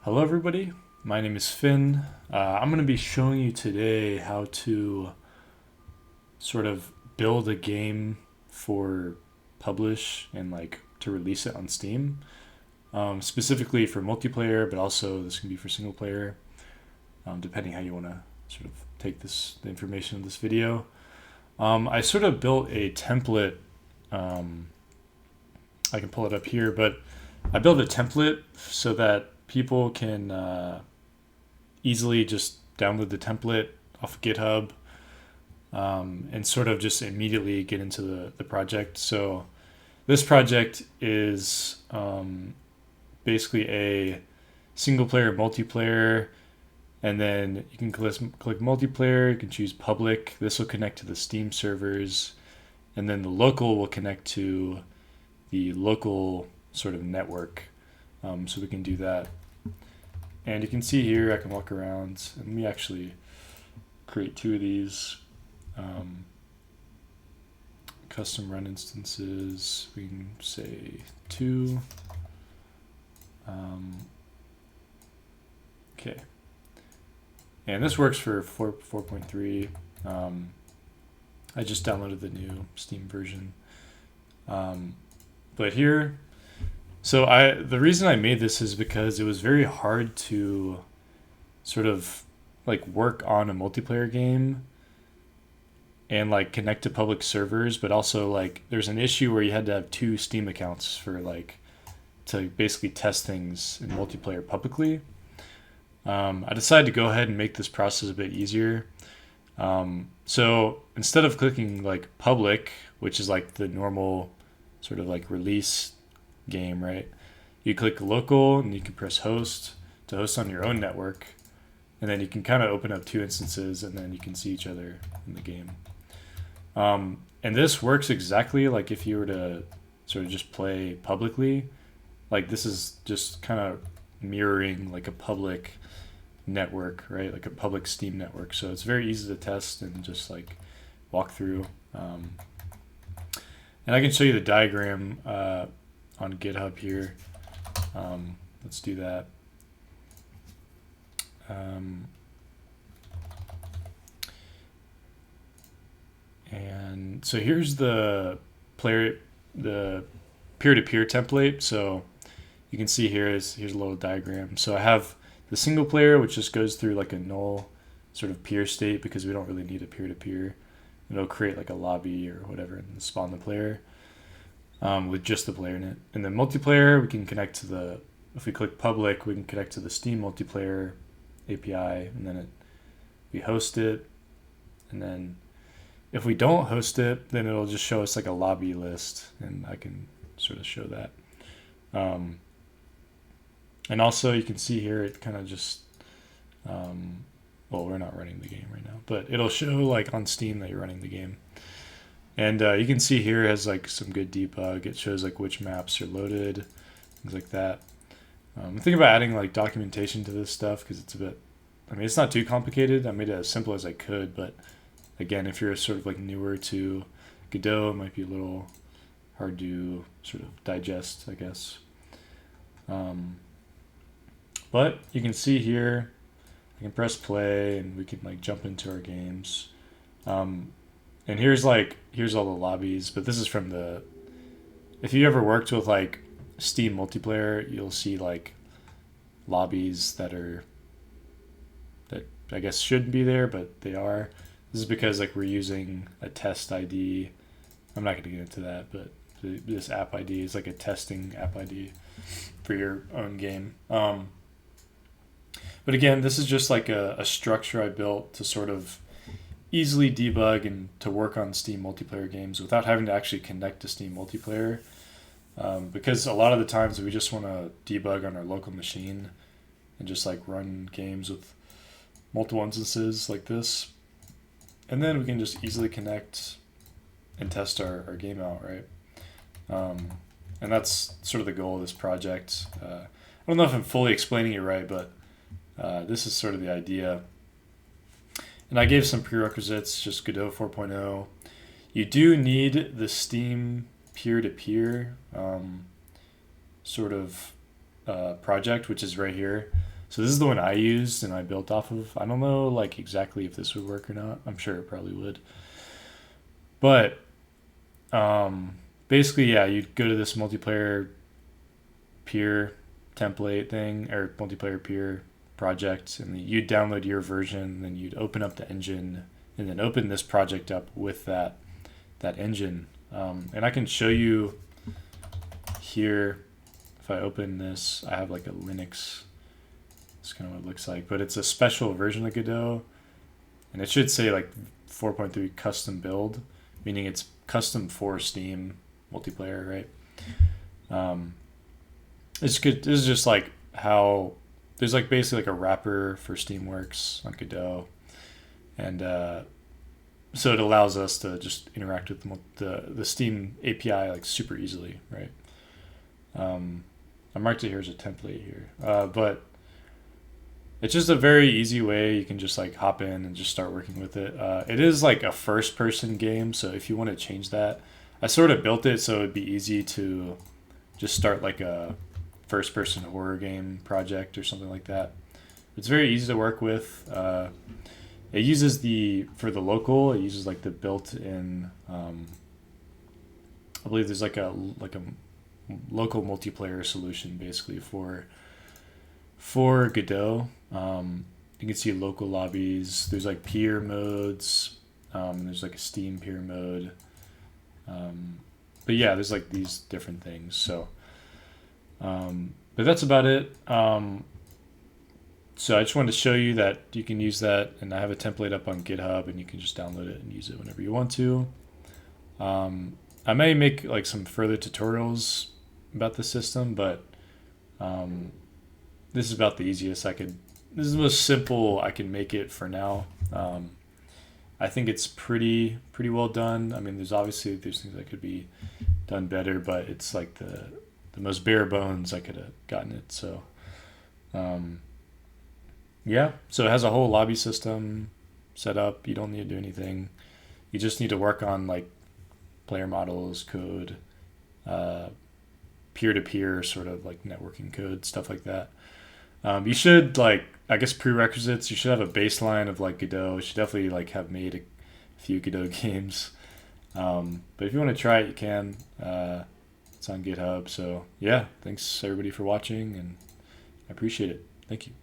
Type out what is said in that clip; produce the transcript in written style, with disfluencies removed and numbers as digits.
Hello, everybody. My name is Finn. I'm going to be showing you today how to sort of build a game for publish and like to release it on Steam, specifically for multiplayer, but also this can be for single player, depending how you want to sort of take the information of this video. I sort of built a template. Um, I can pull it up here, but I built a template so that people can easily just download the template off of GitHub and sort of just immediately get into the project. So this project is basically a single player, multiplayer, and then you can click multiplayer, you can choose public. This will connect to the Steam servers, and then the local will connect to the local sort of network. So we can do that. And you can see here, I can walk around, and let me actually create two of these. Custom run instances, we can say two. Okay. And this works for 4.3. I just downloaded the new Steam version. But here, the reason I made this is because it was very hard to sort of like work on a multiplayer game and like connect to public servers, but also like there's an issue where you had to have two Steam accounts for like to basically test things in multiplayer publicly. I decided to go ahead and make this process a bit easier. So instead of clicking like public, which is like the normal sort of like release game, right? You click local and you can press host to host on your own network. And then you can kind of open up two instances and then you can see each other in the game. And this works exactly like if you were to sort of just play publicly. Like this is just kind of mirroring like a public network, right? Like a public Steam network. So it's very easy to test and just like walk through. And I can show you the diagram on GitHub here. Let's do that. And so here's the peer-to-peer template. So you can see here's a little diagram. So I have the single player, which just goes through like a null sort of peer state because we don't really need a peer-to-peer. It'll create like a lobby or whatever and spawn the player with just the player in it. And then multiplayer, we can connect to if we click public, we can connect to the Steam multiplayer API, and then we host it. And then if we don't host it, then it'll just show us like a lobby list, and I can sort of show that. And also you can see here, it kind of just, well, we're not running the game right now, but it'll show like on Steam that you're running the game. And you can see here it has like some good debug. It shows like which maps are loaded, things like that. I'm thinking about adding like documentation to this stuff because it's a bit, I mean, it's not too complicated. I made it as simple as I could, but again, if you're sort of like newer to Godot, it might be a little hard to sort of digest, I guess. But you can see here, I can press play and we can like jump into our games. And here's all the lobbies, but this is from if you ever worked with like Steam multiplayer, you'll see like lobbies that I guess shouldn't be there, but they are. This is because like we're using a test ID. I'm not going to get into that, but this app ID is like a testing app ID for your own game. But again, this is just like a structure I built to sort of easily debug and to work on Steam multiplayer games without having to actually connect to Steam multiplayer. Because a lot of the times we just want to debug on our local machine and just like run games with multiple instances like this. And then we can just easily connect and test our game out, right? And that's sort of the goal of this project. I don't know if I'm fully explaining it right, but this is sort of the idea. And I gave some prerequisites, just Godot 4.0. You do need the Steam peer-to-peer sort of project, which is right here. So this is the one I used and I built off of. I don't know like exactly if this would work or not. I'm sure it probably would. But basically, yeah, you'd go to this multiplayer peer template thing or multiplayer peer project, and you'd download your version, then you'd open up the engine, and then open this project up with that engine. And I can show you here. If I open this, I have like a Linux. That's kind of what it looks like, but it's a special version of Godot, and it should say like 4.3 custom build, meaning it's custom for Steam multiplayer, right? It's good. This is just like how there's like basically like a wrapper for Steamworks on Godot, and so it allows us to just interact with the Steam API like super easily, right? I marked it here as a template here, but it's just a very easy way you can just like hop in and just start working with it. It is like a first person game, so if you want to change that, I sort of built it so it'd be easy to just start like a first person horror game project or something like that. It's very easy to work with. It uses for the local, it uses like the built-in, I believe there's like a local multiplayer solution basically for Godot. You can see local lobbies. There's like peer modes. There's like a Steam peer mode. But yeah, there's like these different things. So, but that's about it. So I just wanted to show you that you can use that, and I have a template up on GitHub, and you can just download it and use it whenever you want to. I may make like some further tutorials about the system, but this is about the easiest this is the most simple I can make it for now. I think it's pretty well done. I mean, there's things that could be done better, but it's like the most bare bones I could have gotten it. So yeah, so it has a whole lobby system set up. You don't need to do anything. You just need to work on like player models, code, peer-to-peer sort of like networking code, stuff like that. You should like, I guess, prerequisites. You should have a baseline of like Godot. You should definitely like have made a few Godot games. But if you want to try it, you can. It's on GitHub. So yeah, thanks everybody for watching, and I appreciate it. Thank you.